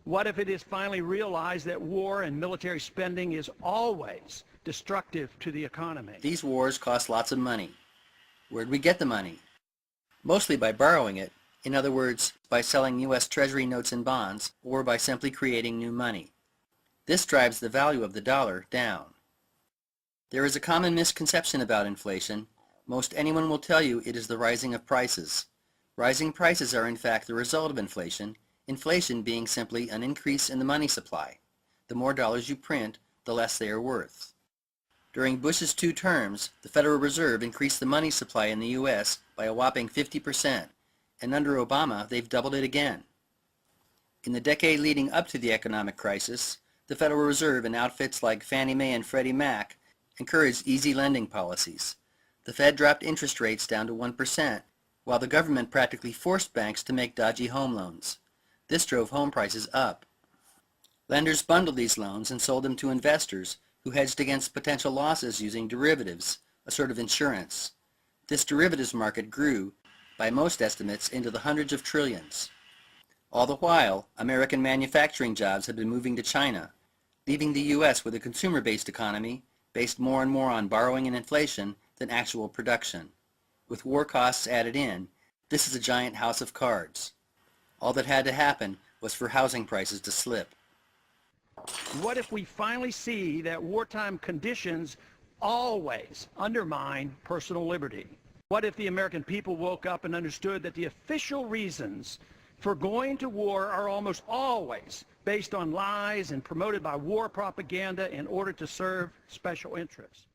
What if it is finally realized that war and military spending is always destructive to the economy? These wars cost lots of money. Where'd we get the money? Mostly by borrowing it, in other words, by selling U.S. Treasury notes and bonds, or by simply creating new money. This drives the value of the dollar down. There is a common misconception about inflation. Most anyone will tell you it is the rising of prices. Rising prices are in fact the result of inflation, inflation being simply an increase in the money supply. The more dollars you print, the less they are worth. During Bush's 2 terms, the Federal Reserve increased the money supply in the U.S. by a whopping 50%, and under Obama they've doubled it again. In the decade leading up to the economic crisis, the Federal Reserve and outfits like Fannie Mae and Freddie Mac encouraged easy lending policies. The Fed dropped interest rates down to 1%, while the government practically forced banks to make dodgy home loans. This drove home prices up. Lenders bundled these loans and sold them to investors who hedged against potential losses using derivatives, a sort of insurance. This derivatives market grew, by most estimates, into the hundreds of trillions. All the while, American manufacturing jobs had been moving to China, leaving the U.S. with a consumer-based economy based more and more on borrowing and inflation than actual production. With war costs added in, this is a giant house of cards. All that had to happen was for housing prices to slip. What if we finally see that wartime conditions always undermine personal liberty? What if the American people woke up and understood that the official reasons for going to war are almost always based on lies and promoted by war propaganda in order to serve special interests?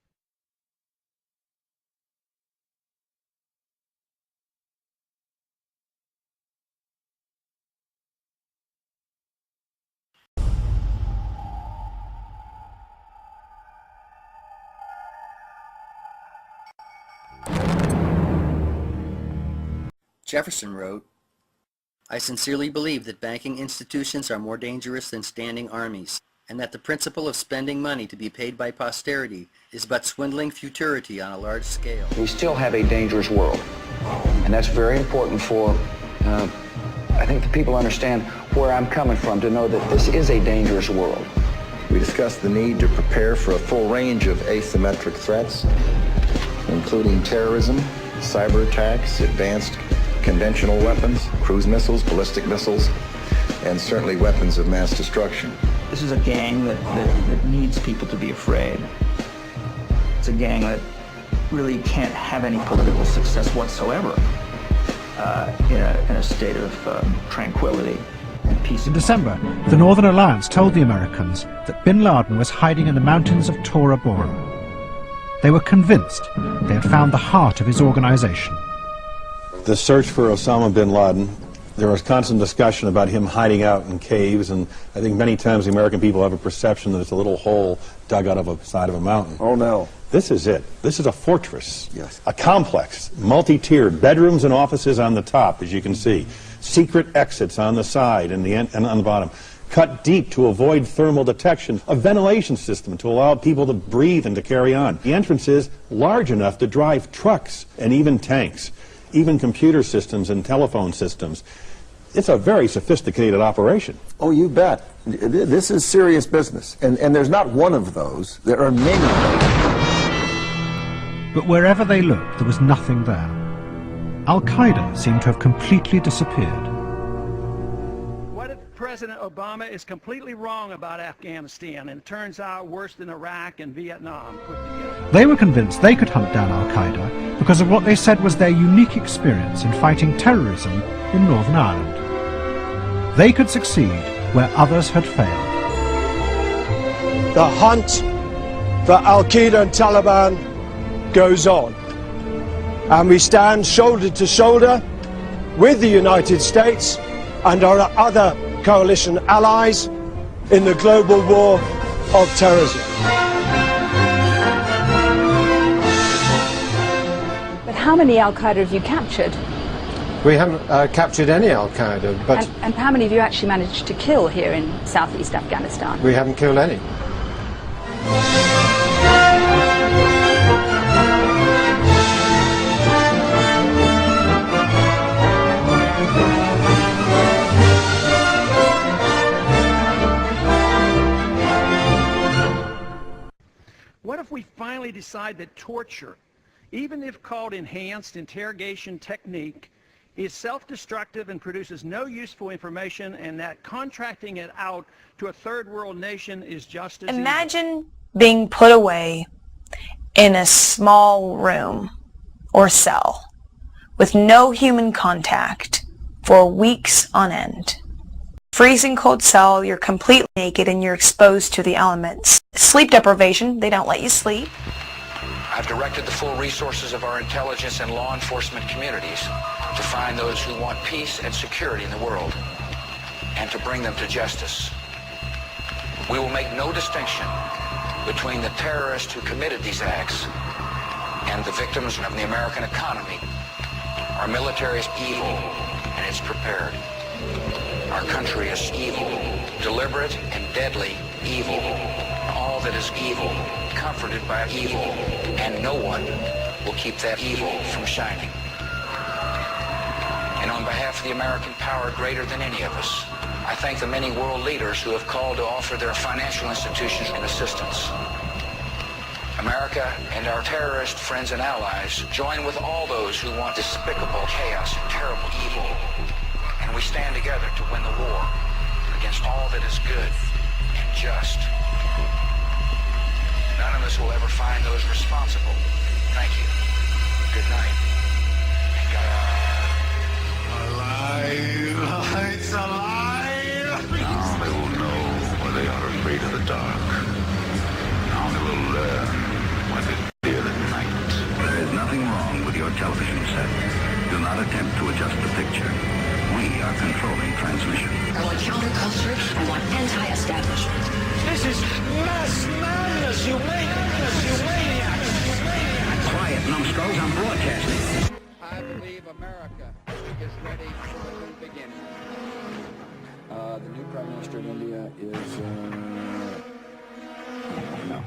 Jefferson wrote, "I sincerely believe that banking institutions are more dangerous than standing armies, and that the principle of spending money to be paid by posterity is but swindling futurity on a large scale." We still have a dangerous world, and that's very important for, I think the people understand where I'm coming from, to know that this is a dangerous world. We discussed the need to prepare for a full range of asymmetric threats, including terrorism, cyber attacks, advanced conventional weapons, cruise missiles, ballistic missiles, and certainly weapons of mass destruction. This is a gang that needs people to be afraid. It's a gang that really can't have any political success whatsoever in a state of tranquility and peace. In December, the Northern Alliance told the Americans that bin Laden was hiding in the mountains of Tora Bora. They were convinced they had found the heart of his organization. The search for Osama bin Laden, there was constant discussion about him hiding out in caves, and I think many times the American people have a perception that it's a little hole dug out of the side of a mountain. Oh no. This is it. This is a fortress. Yes. A complex, multi-tiered, bedrooms and offices on the top, as you can see. Secret exits on the side and on the bottom. Cut deep to avoid thermal detection. A ventilation system to allow people to breathe and to carry on. The entrance is large enough to drive trucks and even tanks. Even computer systems and telephone systems. It's a very sophisticated operation. Oh, you bet. This is serious business. And there's not one of those. There are many of those. But wherever they looked, there was nothing there. Al-Qaeda seemed to have completely disappeared. What if President Obama is completely wrong about Afghanistan and it turns out worse than Iraq and Vietnam put together? They were convinced they could hunt down Al-Qaeda because of what they said was their unique experience in fighting terrorism in Northern Ireland. They could succeed where others had failed. The hunt for Al-Qaeda and Taliban goes on, and we stand shoulder to shoulder with the United States and our other coalition allies in the global war of terrorism. But how many Al-Qaeda have you captured? We haven't captured any Al-Qaeda, but... And how many have you actually managed to kill here in southeast Afghanistan? We haven't killed any. finally decide that torture, even if called enhanced interrogation technique, is self-destructive and produces no useful information, and that contracting it out to a third world nation is just as Imagine being put away in a small room or cell with no human contact for weeks on end. Freezing cold cell, you're completely naked and you're exposed to the elements. Sleep deprivation, they don't let you sleep. I've directed the full resources of our intelligence and law enforcement communities to find those who want peace and security in the world and to bring them to justice. We will make no distinction between the terrorists who committed these acts and the victims of the American economy. Our military is evil and it's prepared. Our country is evil, deliberate and deadly evil. All that is evil, comforted by evil, and no one will keep that evil from shining. And on behalf of the American power greater than any of us, I thank the many world leaders who have called to offer their financial institutions and assistance. America and our terrorist friends and allies join with all those who want despicable chaos and terrible evil. And we stand together to win the war against all that is good and just. None of us will ever find those responsible. Thank you. Good night. And God. Alive! It's alive! Now they will know why they are afraid of the dark. Now they will learn why they fear the night. There is nothing wrong with your television set. Do not attempt to adjust the picture. We are controlling transmission. I want counterculture. I want anti-establishment. This is mass madness, you maniacs! Quiet, numbskulls, I'm broadcasting. I believe America is ready for a new beginning. The new Prime Minister of India is, no.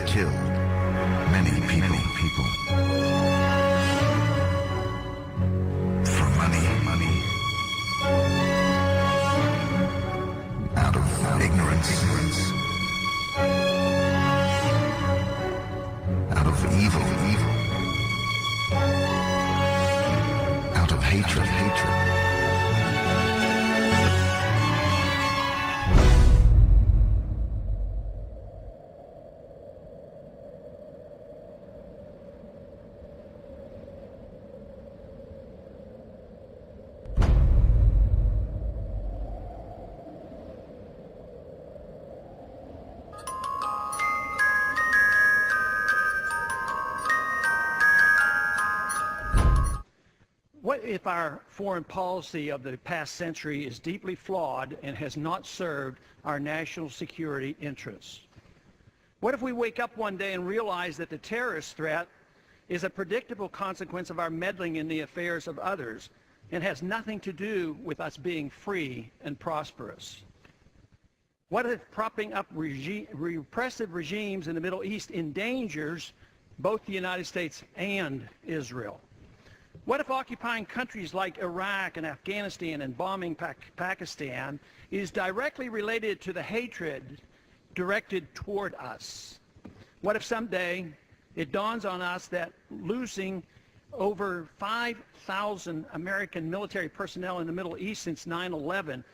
Killed many people. For money. Out of ignorance. Out of evil. Out of hatred. What if our foreign policy of the past century is deeply flawed and has not served our national security interests? What if we wake up one day and realize that the terrorist threat is a predictable consequence of our meddling in the affairs of others and has nothing to do with us being free and prosperous? What if propping up repressive regimes in the Middle East endangers both the United States and Israel? What if occupying countries like Iraq and Afghanistan and bombing Pakistan is directly related to the hatred directed toward us? What if someday it dawns on us that losing over 5,000 American military personnel in the Middle East since 9/11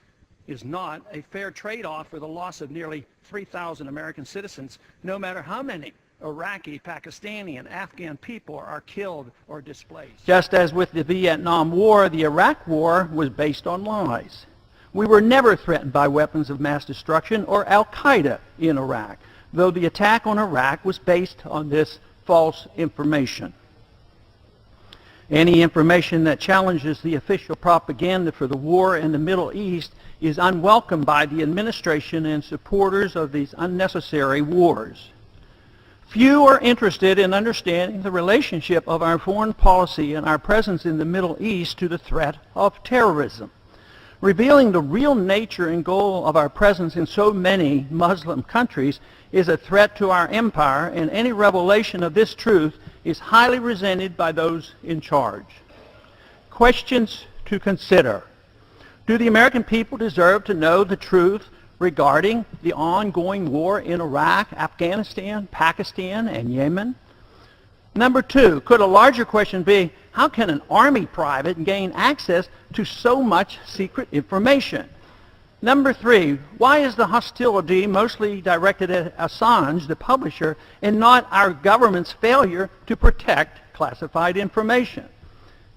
is not a fair trade-off for the loss of nearly 3,000 American citizens, no matter how many Iraqi, Pakistani, and Afghan people are killed or displaced? Just as with the Vietnam War, the Iraq War was based on lies. We were never threatened by weapons of mass destruction or Al-Qaeda in Iraq, though the attack on Iraq was based on this false information. Any information that challenges the official propaganda for the war in the Middle East is unwelcome by the administration and supporters of these unnecessary wars. Few are interested in understanding the relationship of our foreign policy and our presence in the Middle East to the threat of terrorism. Revealing the real nature and goal of our presence in so many Muslim countries is a threat to our empire, and any revelation of this truth is highly resented by those in charge. Questions to consider. Do the American people deserve to know the truth regarding the ongoing war in Iraq, Afghanistan, Pakistan, and Yemen? Number two, could a larger question be, how can an Army private gain access to so much secret information? Number three, why is the hostility mostly directed at Assange, the publisher, and not our government's failure to protect classified information?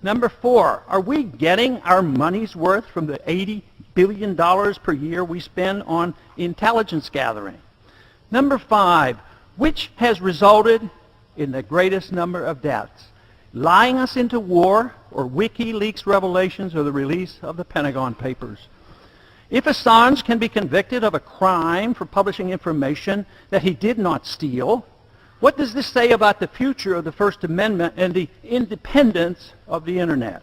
Number four, are we getting our money's worth from the $80 billion per year we spend on intelligence gathering? Number five, which has resulted in the greatest number of deaths? Lying us into war, or WikiLeaks revelations, or the release of the Pentagon Papers? If Assange can be convicted of a crime for publishing information that he did not steal, what does this say about the future of the First Amendment and the independence of the Internet?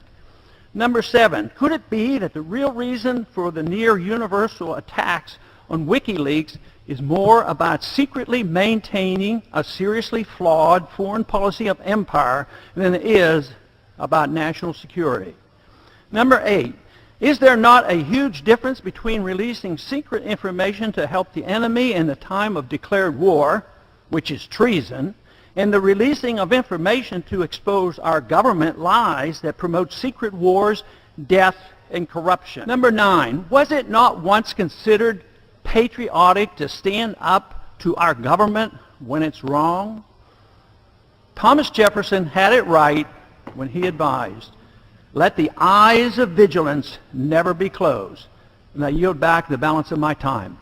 Number seven, could it be that the real reason for the near universal attacks on WikiLeaks is more about secretly maintaining a seriously flawed foreign policy of empire than it is about national security? Number eight, is there not a huge difference between releasing secret information to help the enemy in the time of declared war, which is treason, and the releasing of information to expose our government lies that promote secret wars, death, and corruption? Number nine, was it not once considered patriotic to stand up to our government when it's wrong? Thomas Jefferson had it right when he advised, "Let the eyes of vigilance never be closed." And I yield back the balance of my time.